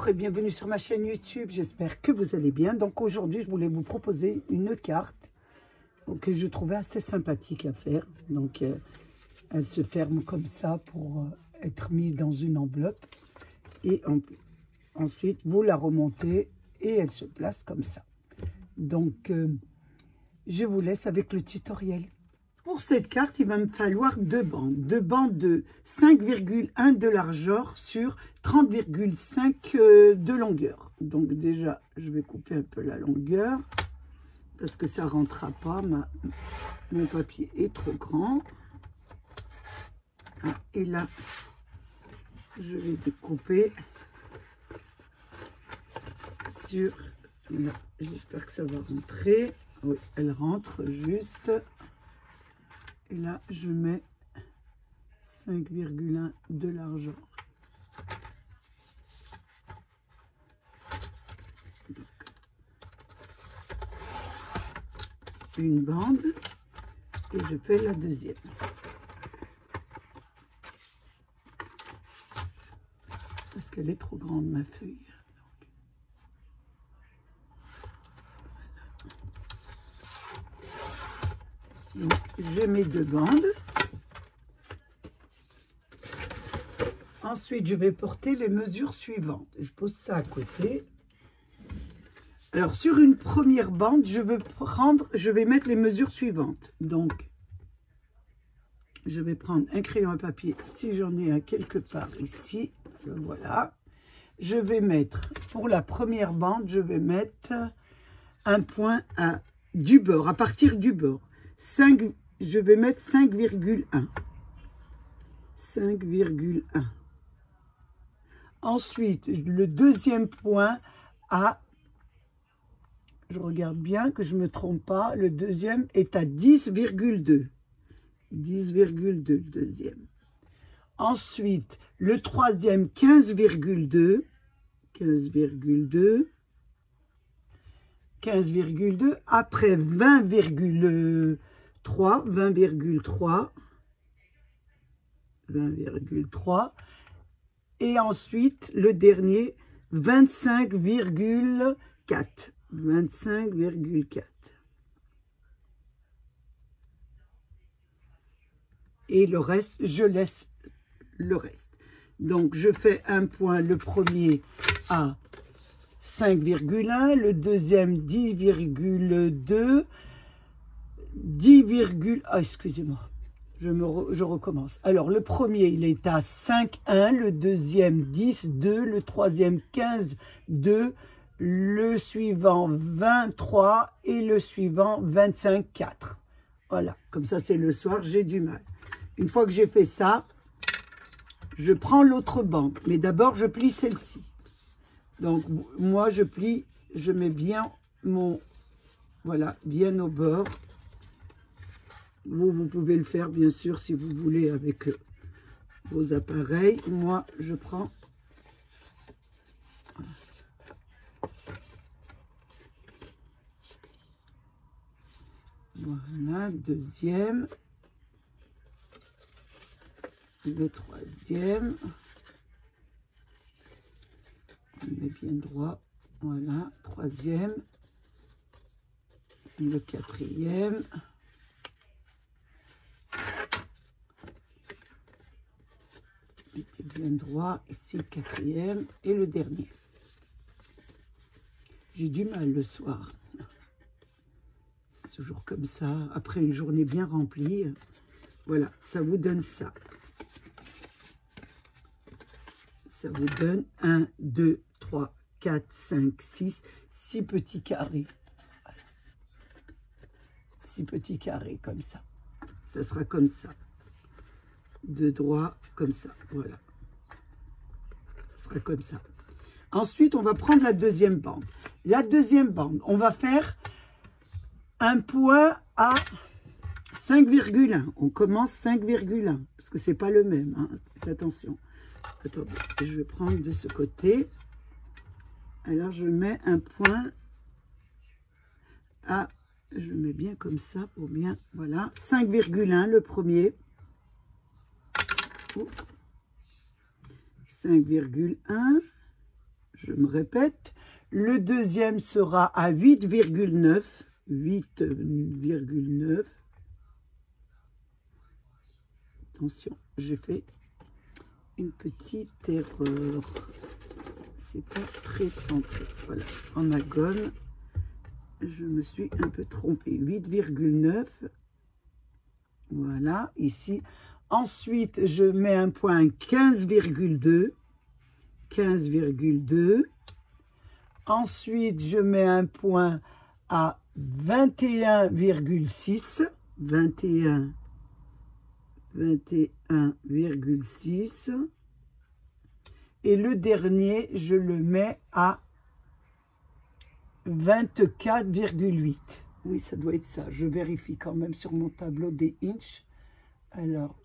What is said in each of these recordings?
Bonjour et bienvenue sur ma chaîne YouTube, j'espère que vous allez bien. Donc aujourd'hui, je voulais vous proposer une carte que je trouvais assez sympathique à faire. Donc elle se ferme comme ça pour être mise dans une enveloppe. Et ensuite, vous la remontez et elle se place comme ça. Donc je vous laisse avec le tutoriel. Pour cette carte, il va me falloir deux bandes de 5,1 de largeur sur 30,5 de longueur. Donc déjà, je vais couper un peu la longueur parce que ça ne rentrera pas, mon papier est trop grand. Et là, je vais découper sur... J'espère que ça va rentrer. Oui, elle rentre juste. Et là, je mets 5,1 de largeur. Une bande et je fais la deuxième. Parce qu'elle est trop grande, ma feuille. Donc, je mets deux bandes. Ensuite, je vais porter les mesures suivantes. Je pose ça à côté. Alors, sur une première bande, je vais mettre les mesures suivantes. Donc, je vais prendre un crayon à papier, si j'en ai un quelque part ici. Le voilà. Je vais mettre, pour la première bande, je vais mettre un point du bord, à partir du bord. Je vais mettre 5,1. 5,1. Ensuite, le deuxième point je regarde bien que je ne me trompe pas, le deuxième est à 10,2. 10,2 le deuxième. Ensuite, le troisième, 15,2. 15,2. 15,2. Après, 20,3. 20,3. 20,3. Et ensuite, le dernier, 25,4. 25,4. Et le reste, je laisse le reste. Donc, je fais un point, le premier à 5,1, le deuxième 10,2, 10, excusez-moi, je recommence. Alors, le premier, il est à 5,1, le deuxième 10,2, le troisième 15,2, le suivant 23 et le suivant 25,4. Voilà, comme ça c'est le soir, j'ai du mal. Une fois que j'ai fait ça, je prends l'autre bande, mais d'abord je plie celle-ci. Donc moi je plie, je mets bien voilà, bien au bord. Vous pouvez le faire bien sûr si vous voulez avec vos appareils. Moi je prends... Voilà, deuxième, le troisième, on met bien droit, voilà, troisième, le quatrième, mettez bien droit, ici le quatrième, et le dernier. J'ai du mal le soir. Toujours comme ça, après une journée bien remplie. Voilà, ça vous donne ça. Ça vous donne 1, 2, 3, 4, 5, 6 petits carrés. Voilà. 6 petits carrés comme ça. Ça sera comme ça. De droit, comme ça. Voilà. Ça sera comme ça. Ensuite, on va prendre la deuxième bande. La deuxième bande, on va faire... un point à 5,1. On commence 5,1 parce que c'est pas le même. Hein. Faites attention. Attendez, je vais prendre de ce côté. Alors je mets un point à... Je mets bien comme ça pour bien... Voilà, 5,1 le premier. 5,1. je me répète. Le deuxième sera à 8,9. 8,9. Attention, j'ai fait une petite erreur. C'est pas très centré. Voilà, je prends ma gomme. Je me suis un peu trompée. 8,9. Voilà, ici. Ensuite, je mets un point 15,2. 15,2. Ensuite, je mets un point à 21,6. 21,6. Et le dernier, je le mets à 24,8. Oui, ça doit être ça. Je vérifie quand même sur mon tableau des inches. Alors,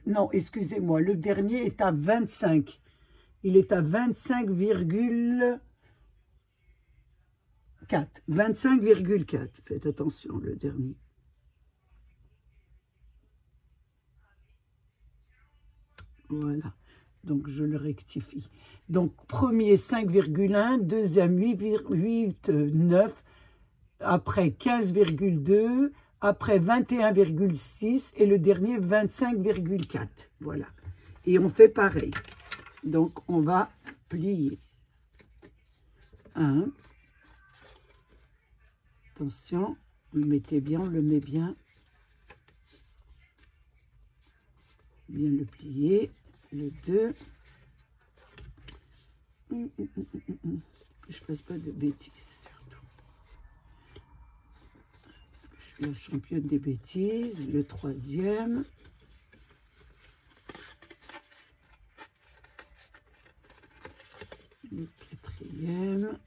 non, excusez-moi, le dernier est à 25. Il est à 25,4. 25,4. Faites attention, le dernier. Voilà. Donc, je le rectifie. Donc, premier 5,1, deuxième 8,9, après 15,2, après 21,6 et le dernier 25,4. Voilà. Et on fait pareil. Donc, on va plier. 1. Attention, vous le mettez bien, on le met bien. Bien le plier. Le 2. Que je ne fasse pas de bêtises, surtout. Parce que je suis la championne des bêtises. Le 3e. Le 4e.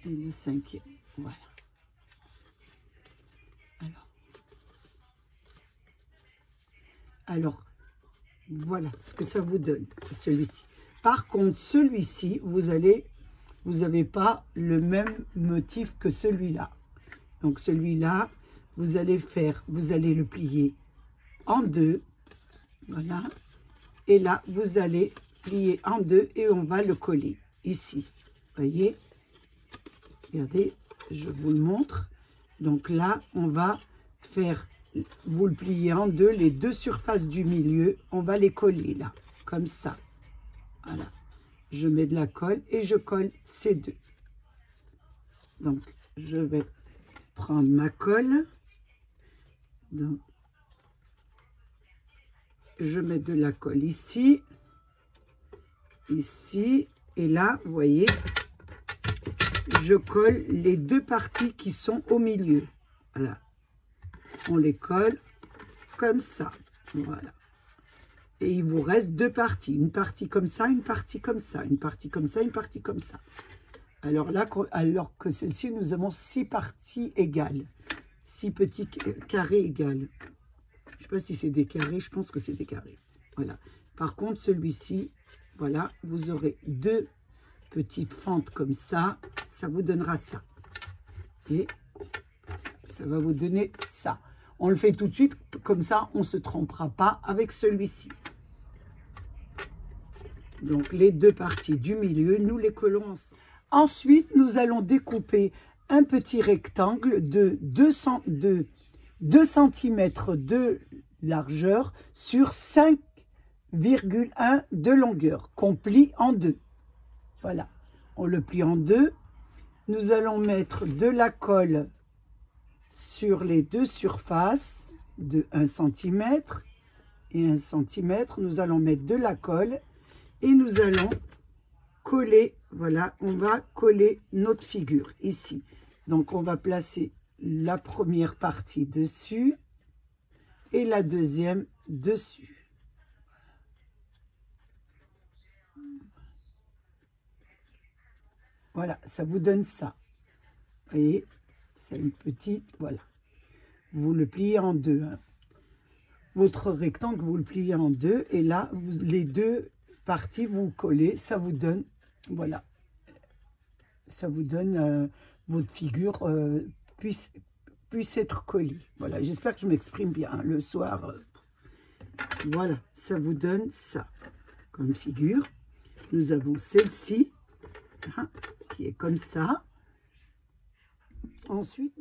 Et le 5e. Voilà. Alors, voilà ce que ça vous donne, celui-ci. Par contre, celui-ci, vous n'avez pas le même motif que celui-là. Donc, celui-là, vous allez le plier en deux. Voilà. Et là, vous allez plier en deux et on va le coller ici. Voyez? Regardez, je vous le montre. Donc là, on va faire... Vous le pliez en deux, les deux surfaces du milieu, on va les coller là, comme ça. Voilà. Je mets de la colle et je colle ces deux. Donc, je vais prendre ma colle. Donc, je mets de la colle ici, ici, et là, vous voyez, je colle les deux parties qui sont au milieu. Voilà. On les colle comme ça, voilà. Et il vous reste deux parties, une partie comme ça, une partie comme ça, une partie comme ça, une partie comme ça. Alors là, alors que celle-ci, nous avons 6 parties égales, 6 petits carrés égales. Je ne sais pas si c'est des carrés, je pense que c'est des carrés. Voilà. Par contre, celui-ci, voilà, vous aurez 2 petites fentes comme ça vous donnera ça. Et ça va vous donner ça. On le fait tout de suite, comme ça, on ne se trompera pas avec celui-ci. Donc, les deux parties du milieu, nous les collons ensemble. Ensuite, nous allons découper un petit rectangle de 2 cm de largeur sur 5,1 de longueur, qu'on plie en deux. Voilà, on le plie en deux. Nous allons mettre de la colle sur les deux surfaces de 1 cm et 1 cm. Nous allons mettre de la colle et nous allons coller, voilà, on va coller notre figure ici. Donc, on va placer la première partie dessus et la deuxième dessus. Voilà, ça vous donne ça. Vous voyez, c'est une petite, voilà. Vous le pliez en deux. Hein. Votre rectangle, vous le pliez en deux. Et là, les deux parties, vous collez. Ça vous donne, voilà. Ça vous donne votre figure puisse être collée. Voilà, j'espère que je m'exprime bien. Hein. Le soir, Voilà, ça vous donne ça comme figure. Nous avons celle-ci, hein, qui est comme ça. Ensuite,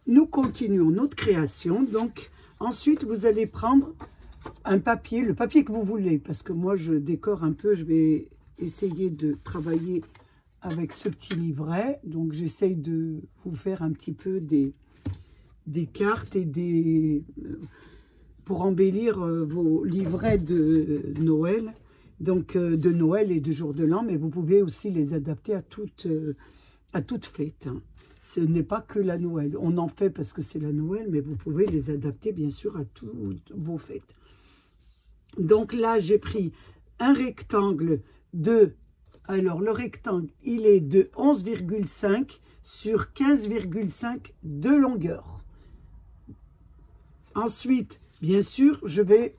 nous continuons notre création. Donc, ensuite, vous allez prendre un papier, le papier que vous voulez, parce que moi, je décore un peu. Je vais essayer de travailler avec ce petit livret. Donc, j'essaye de vous faire un petit peu des cartes et des... pour embellir vos livrets de Noël. Donc, de Noël et de jour de l'an, mais vous pouvez aussi les adapter à toute fête. Hein. Ce n'est pas que la Noël. On en fait parce que c'est la Noël, mais vous pouvez les adapter, bien sûr, à toutes vos fêtes. Donc là, j'ai pris un rectangle de... Alors, le rectangle, il est de 11,5 sur 15,5 de longueur. Ensuite, bien sûr, je vais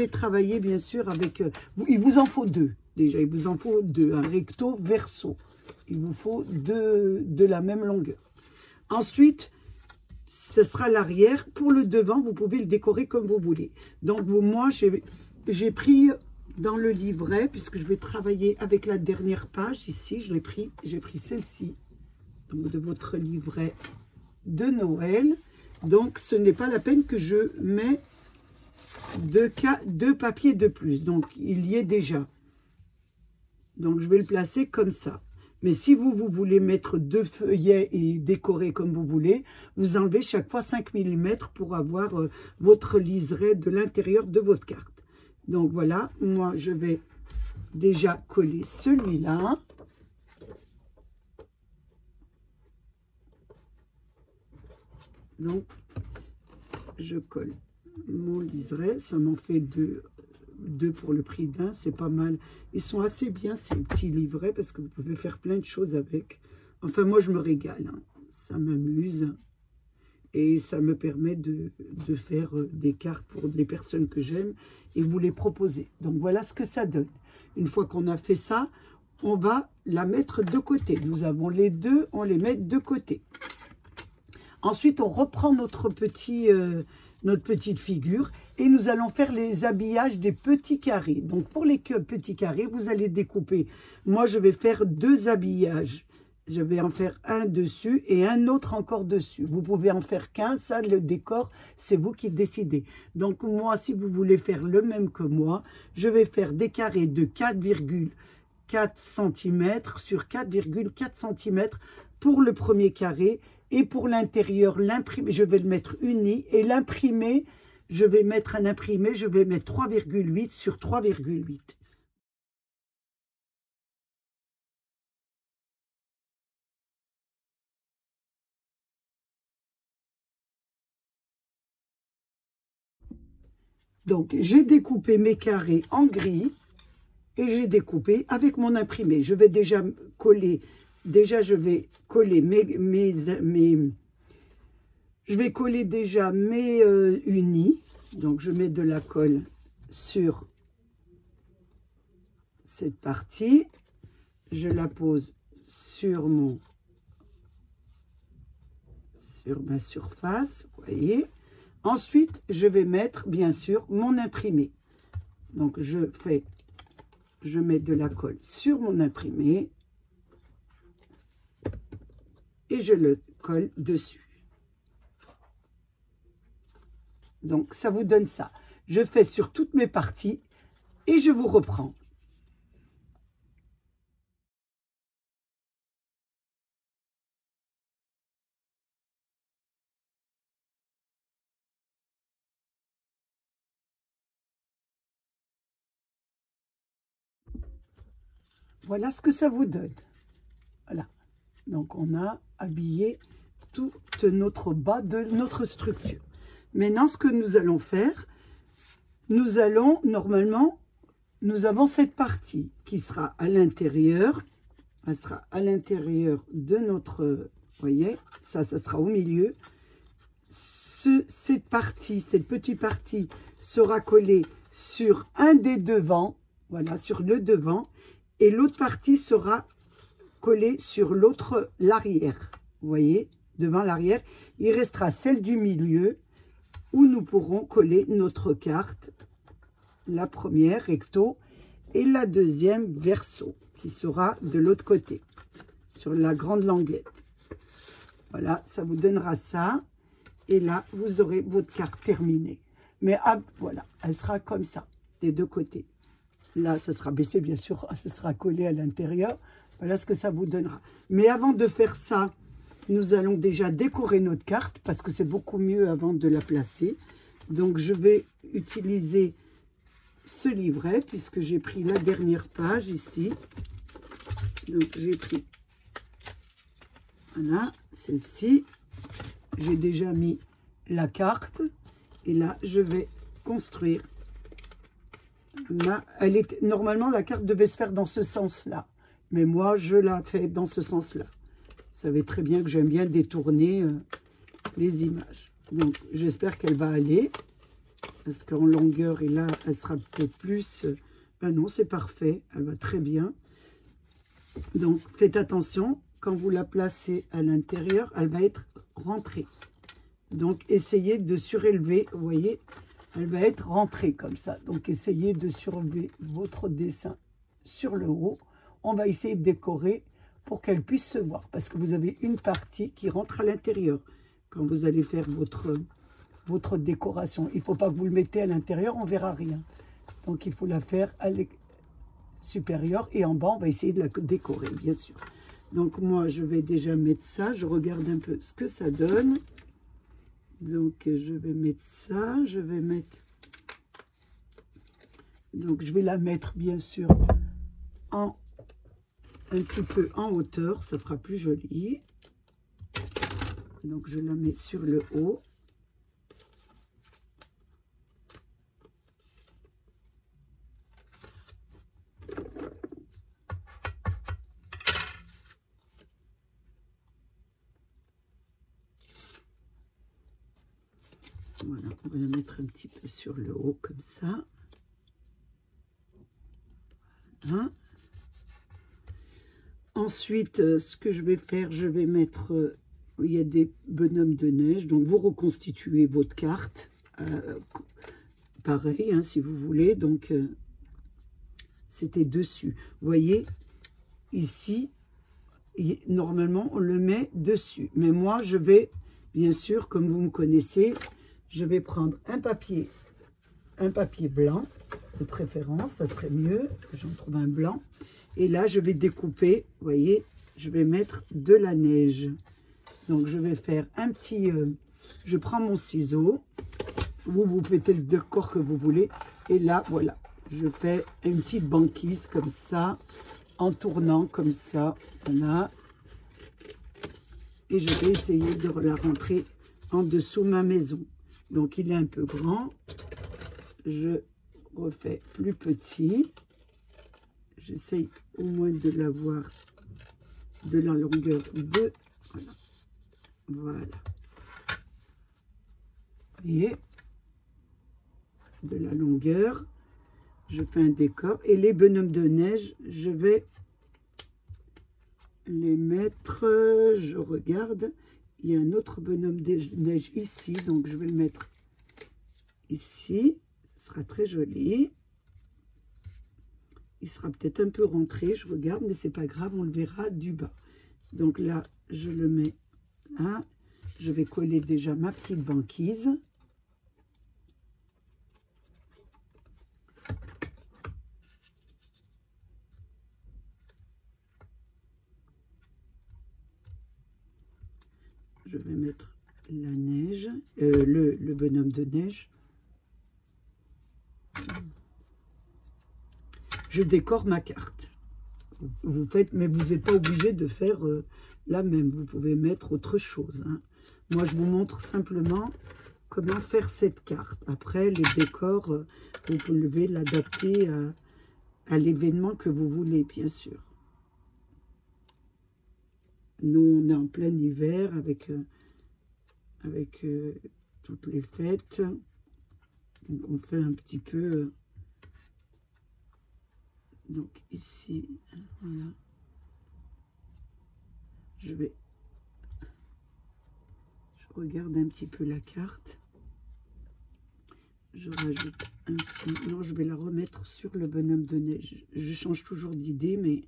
travailler, bien sûr, avec... il vous en faut deux, déjà. Il vous en faut deux, un recto, verso. Il vous faut deux de la même longueur. Ensuite, ce sera l'arrière. Pour le devant, vous pouvez le décorer comme vous voulez. Donc, moi, j'ai pris dans le livret, puisque je vais travailler avec la dernière page, ici, j'ai pris celle-ci, de votre livret de Noël. Donc, ce n'est pas la peine que je mets deux papiers de plus. Donc, il y est déjà. Donc, je vais le placer comme ça. Mais si vous voulez mettre deux feuillets et décorer comme vous voulez, vous enlevez chaque fois 5 mm pour avoir votre liseré de l'intérieur de votre carte. Donc, voilà. Moi, je vais déjà coller celui-là. Donc, je colle mon liseré. Ça m'en fait deux pour le prix d'un. C'est pas mal. Ils sont assez bien, ces petits livrets, parce que vous pouvez faire plein de choses avec. Enfin, moi, je me régale. Hein. Ça m'amuse. Et ça me permet de faire des cartes pour les personnes que j'aime et vous les proposer. Donc, voilà ce que ça donne. Une fois qu'on a fait ça, on va la mettre de côté. Nous avons les deux, on les met de côté. Ensuite, on reprend notre petite figure et nous allons faire les habillages des petits carrés. Donc, pour les petits carrés, vous allez découper. Moi, je vais faire deux habillages. Je vais en faire un dessus et un autre encore dessus. Vous pouvez en faire qu'un, ça, le décor, c'est vous qui décidez. Donc, moi, si vous voulez faire le même que moi, je vais faire des carrés de 4,4 cm sur 4,4 cm pour le premier carré. Et pour l'intérieur, l'imprimé, je vais le mettre uni. Et l'imprimé, je vais mettre un imprimé, je vais mettre 3,8 sur 3,8. Donc, j'ai découpé mes carrés en gris et j'ai découpé avec mon imprimé. Je vais déjà coller, je vais coller je vais coller déjà mes unis. Donc, je mets de la colle sur cette partie. Je la pose sur ma surface, vous voyez. Ensuite, je vais mettre, bien sûr, mon imprimé. Donc, je mets de la colle sur mon imprimé et je le colle dessus. Donc, ça vous donne ça. Je fais sur toutes mes parties et je vous reprends. Voilà ce que ça vous donne. Voilà. Donc, on a habillé tout notre bas de notre structure. Maintenant, ce que nous allons faire, nous allons, normalement, nous avons cette partie qui sera à l'intérieur. Elle sera à l'intérieur de notre, vous voyez, ça sera au milieu. Cette petite partie sera collée sur un des devants, voilà, sur le devant. Et l'autre partie sera collée sur l'arrière. Vous voyez, devant l'arrière. Il restera celle du milieu. où nous pourrons coller notre carte, la première recto et la deuxième verso, qui sera de l'autre côté, sur la grande languette. Voilà, ça vous donnera ça. Et là, vous aurez votre carte terminée. Mais voilà, elle sera comme ça, des deux côtés. Là, ça sera baissé, bien sûr, ça sera collé à l'intérieur. Voilà ce que ça vous donnera. Mais avant de faire ça, nous allons déjà décorer notre carte, parce que c'est beaucoup mieux avant de la placer. Donc, je vais utiliser ce livret, puisque j'ai pris la dernière page ici. Donc, j'ai pris, voilà, celle-ci. J'ai déjà mis la carte. Et là, je vais construire normalement, la carte devait se faire dans ce sens-là. Mais moi, je la fais dans ce sens-là. Vous savez très bien que j'aime bien détourner les images. Donc, j'espère qu'elle va aller. Parce qu'en longueur, et là, elle sera peut-être plus... ben non, c'est parfait. Elle va très bien. Donc, faites attention. Quand vous la placez à l'intérieur, elle va être rentrée. Donc, essayez de surélever. Vous voyez, elle va être rentrée comme ça. Donc, essayez de surélever votre dessin sur le haut. On va essayer de décorer pour qu'elle puisse se voir. Parce que vous avez une partie qui rentre à l'intérieur. Quand vous allez faire votre décoration. Il ne faut pas que vous le mettez à l'intérieur, on ne verra rien. Donc, il faut la faire à supérieure. Et en bas, on va essayer de la décorer, bien sûr. Donc, moi, je vais déjà mettre ça. Je regarde un peu ce que ça donne. Donc, je vais mettre ça. Je vais mettre... Donc, je vais la mettre, bien sûr, un petit peu en hauteur. Ça fera plus joli. Donc, je la mets sur le haut. Voilà, on va la mettre un petit peu sur le haut, comme ça. Voilà. Ensuite, ce que je vais faire, je vais mettre... il y a des bonhommes de neige. Donc, vous reconstituez votre carte. Pareil, hein, si vous voulez. Donc, c'était dessus. Vous voyez, ici, normalement, on le met dessus. Mais moi, je vais, bien sûr, comme vous me connaissez, je vais prendre un papier blanc, de préférence. Ça serait mieux que j'en trouve un blanc. Et là, je vais découper, vous voyez, je vais mettre de la neige. Donc, je vais faire un petit... je prends mon ciseau. Vous faites le décor que vous voulez. Et là, voilà, je fais une petite banquise comme ça, en tournant comme ça. Voilà. Et je vais essayer de la rentrer en dessous de ma maison. Donc, il est un peu grand. Je refais plus petit. J'essaye au moins de l'avoir de la longueur de... Voilà. Voilà. Et de la longueur, je fais un décor. Et les bonhommes de neige, je vais les mettre... Je regarde. Il y a un autre bonhomme de neige ici. Donc, je vais le mettre ici. Ce sera très joli. Il sera peut-être un peu rentré. Je regarde, mais c'est pas grave. On le verra du bas. Donc là, je le mets là. Je vais coller déjà ma petite banquise. Je vais mettre la neige, le bonhomme de neige. Je décore ma carte. Vous faites, mais vous n'êtes pas obligé de faire la même. Vous pouvez mettre autre chose, hein. Moi, je vous montre simplement comment faire cette carte. Après, les décors, vous pouvez l'adapter à l'événement que vous voulez, bien sûr. Nous, on est en plein hiver avec toutes les fêtes. Donc, on fait un petit peu... donc, ici, voilà. Je regarde un petit peu la carte. je rajoute un petit... Non, je vais la remettre sur le bonhomme de neige. Je change toujours d'idée, mais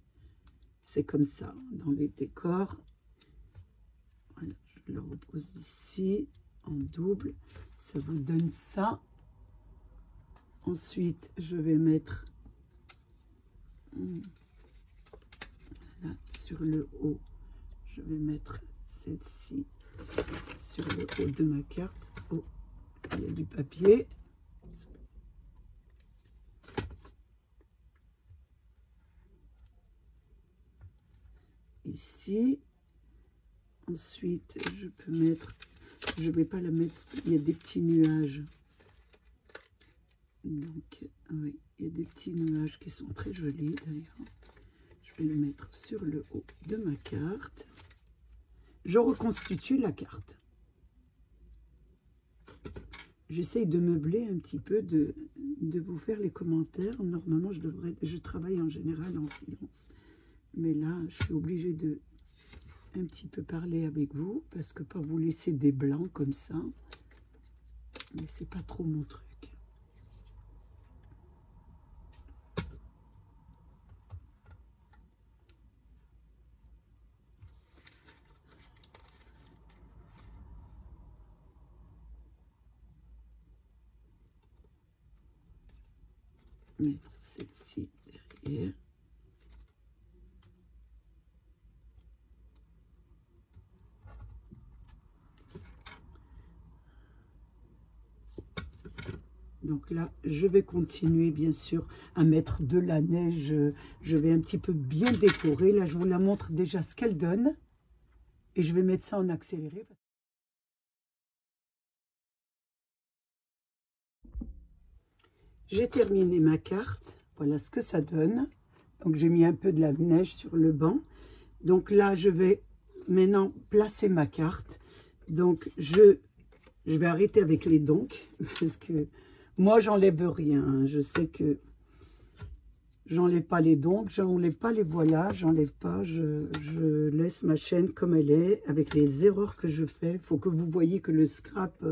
c'est comme ça, dans les décors. Voilà, je le repose ici, en double. Ça vous donne ça. Ensuite, je vais mettre là, sur le haut. Je vais mettre celle-ci sur le haut de ma carte. Oh, il y a du papier. Ici. Ensuite, je peux mettre... Je vais pas la mettre... Il y a des petits nuages. Donc, oui, il y a des petits nuages qui sont très jolis d'ailleurs. Je vais le mettre sur le haut de ma carte. Je reconstitue la carte. J'essaye de meubler un petit peu, de vous faire les commentaires. Normalement, je travaille en général en silence. Mais là, je suis obligée de un petit peu parler avec vous, parce que pas vous laisser des blancs comme ça. Mais c'est pas trop mon truc. Mettre celle-ci derrière. Donc là, je vais continuer bien sûr à mettre de la neige. Je vais un petit peu bien décorer. Là, je vous la montre déjà ce qu'elle donne. Et je vais mettre ça en accéléré. J'ai terminé ma carte. Voilà ce que ça donne. Donc j'ai mis un peu de la neige sur le banc. Donc là, je vais maintenant placer ma carte. Donc je vais arrêter avec les donc. Parce que moi, j'enlève rien. Je sais que j'enlève pas les donc, j'enlève pas les voilà, j'enlève pas. Je laisse ma chaîne comme elle est, avec les erreurs que je fais. Il faut que vous voyez que le scrap,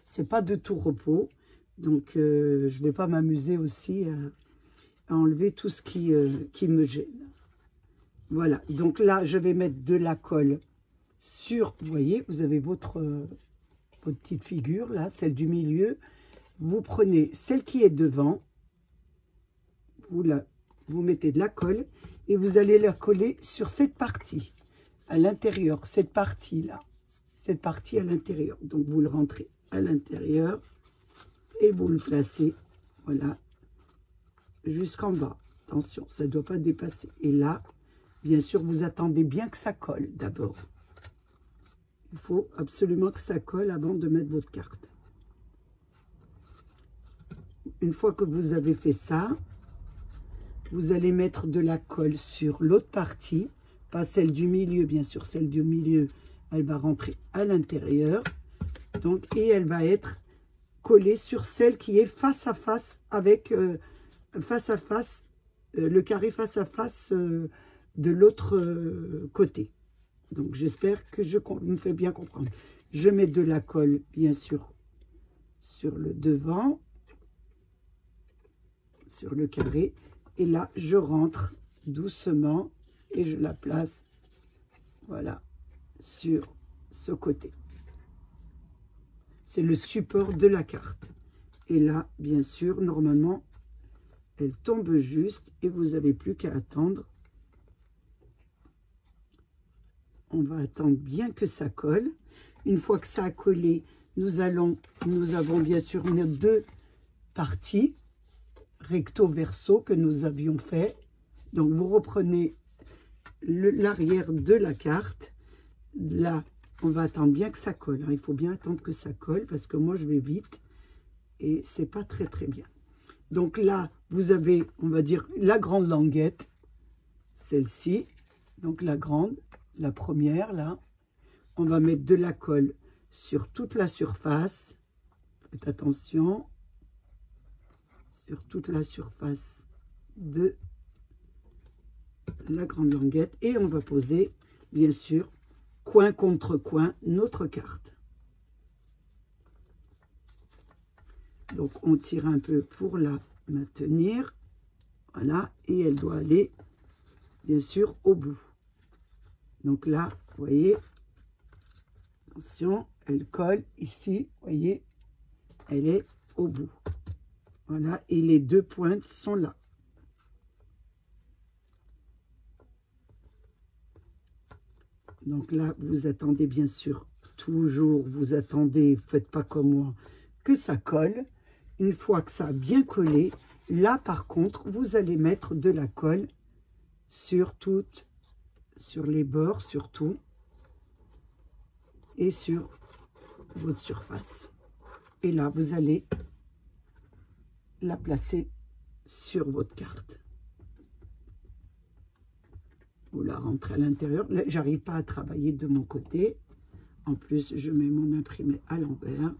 c'est pas de tout repos. Donc, je vais pas m'amuser aussi à enlever tout ce qui me gêne. Voilà. Donc là, je vais mettre de la colle sur, vous voyez, vous avez votre petite figure, là, celle du milieu. Vous prenez celle qui est devant, vous mettez de la colle et vous allez la coller sur cette partie, à l'intérieur, cette partie-là, cette partie à l'intérieur. Donc, vous le rentrez à l'intérieur et vous le placez, voilà, jusqu'en bas. Attention, ça ne doit pas dépasser. Et là, bien sûr, vous attendez bien que ça colle d'abord. Il faut absolument que ça colle avant de mettre votre carte. Une fois que vous avez fait ça, vous allez mettre de la colle sur l'autre partie, pas celle du milieu, bien sûr, celle du milieu, elle va rentrer à l'intérieur. Donc, et elle va être collée sur celle qui est face à face avec, le carré face à face de l'autre côté. Donc, j'espère que je me fais bien comprendre. Je mets de la colle, bien sûr, sur le devant, sur le carré. Et là, je rentre doucement et je la place, voilà, sur ce côté. C'est le support de la carte. Et là, bien sûr, normalement, elle tombe juste et vous n'avez plus qu'à attendre. On va attendre bien que ça colle. Une fois que ça a collé, nous avons bien sûr deux parties recto verso que nous avions fait. Donc vous reprenez l'arrière de la carte. Là, on va attendre bien que ça colle, hein. Il faut bien attendre que ça colle parce que moi je vais vite et c'est pas très bien. Donc là, vous avez, on va dire, la grande languette, celle-ci. Donc la grande, la première là. On va mettre de la colle sur toute la surface. Faites attention. Sur toute la surface de la grande languette. Et on va poser, bien sûr, coin contre coin, notre carte. Donc, on tire un peu pour la maintenir. Voilà. Et elle doit aller, bien sûr, au bout. Donc là, vous voyez, attention, elle colle ici. Vous voyez, elle est au bout. Voilà. Et les deux pointes sont là. Donc là, vous attendez bien sûr, toujours, vous attendez, faites pas comme moi, que ça colle. Une fois que ça a bien collé, là par contre, vous allez mettre de la colle sur les bords surtout, et sur votre surface. Et là, vous allez la placer sur votre carte. Vous la rentrez à l'intérieur. J'arrive pas à travailler de mon côté. En plus, je mets mon imprimé à l'envers.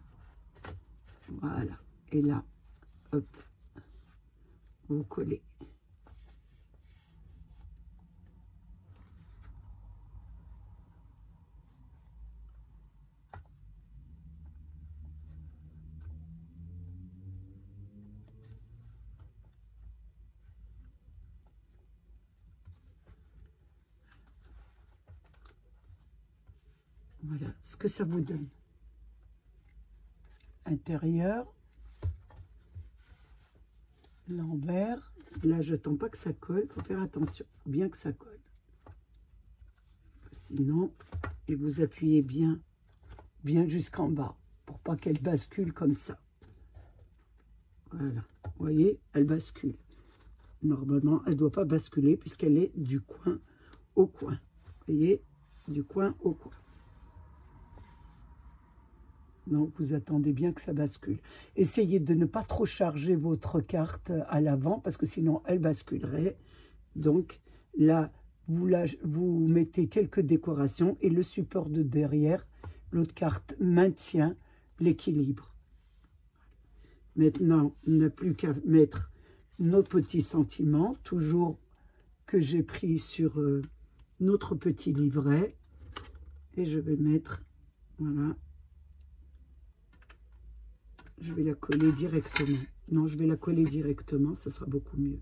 Voilà. Et là, hop, vous collez. Voilà ce que ça vous donne. Intérieur, l'envers. Là, j'attends pas que ça colle. Il faut faire attention. Il faut bien que ça colle. Sinon, et vous appuyez bien jusqu'en bas pour pas qu'elle bascule comme ça. Voilà. Vous voyez, elle bascule. Normalement, elle ne doit pas basculer puisqu'elle est du coin au coin. Vous voyez, du coin au coin. Donc, vous attendez bien que ça bascule. Essayez de ne pas trop charger votre carte à l'avant parce que sinon, elle basculerait. Donc, là, vous mettez quelques décorations et le support de derrière, l'autre carte maintient l'équilibre. Maintenant, on n'a plus qu'à mettre nos petits sentiments, toujours que j'ai pris sur notre petit livret. Et je vais mettre, voilà. Je vais la coller directement. Non, je vais la coller directement, ça sera beaucoup mieux.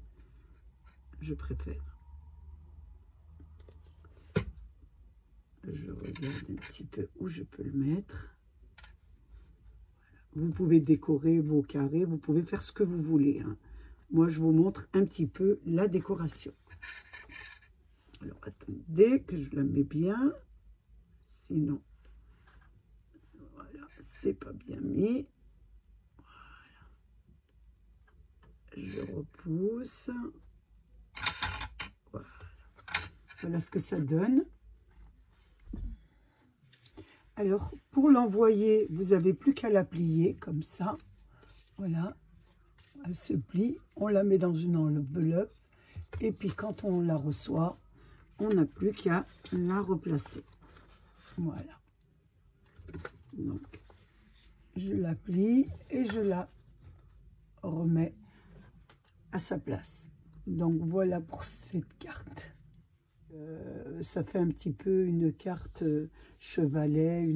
Je préfère. Je regarde un petit peu où je peux le mettre. Vous pouvez décorer vos carrés, vous pouvez faire ce que vous voulez. Hein. Moi, je vous montre un petit peu la décoration. Alors, attendez que je la mets bien. Sinon, voilà, c'est pas bien mis. Je repousse. Voilà. Voilà ce que ça donne. Alors, pour l'envoyer, vous n'avez plus qu'à la plier comme ça. Voilà. Elle se plie. On la met dans une enveloppe. Et puis, quand on la reçoit, on n'a plus qu'à la replacer. Voilà. Donc, je la plie et je la remets à sa place. Donc voilà pour cette carte. Ça fait un petit peu une carte chevalet.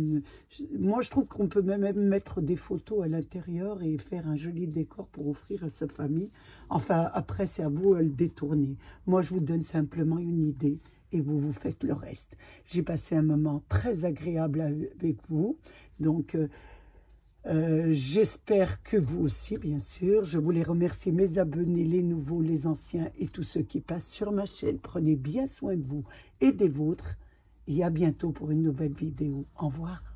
Moi, je trouve qu'on peut même mettre des photos à l'intérieur et faire un joli décor pour offrir à sa famille. Enfin, après, c'est à vous de le détourner. Moi, je vous donne simplement une idée et vous faites le reste. J'ai passé un moment très agréable avec vous. Donc, j'espère que vous aussi, bien sûr. Je voulais remercier mes abonnés, les nouveaux, les anciens et tous ceux qui passent sur ma chaîne. Prenez bien soin de vous et des vôtres. Et à bientôt pour une nouvelle vidéo. Au revoir.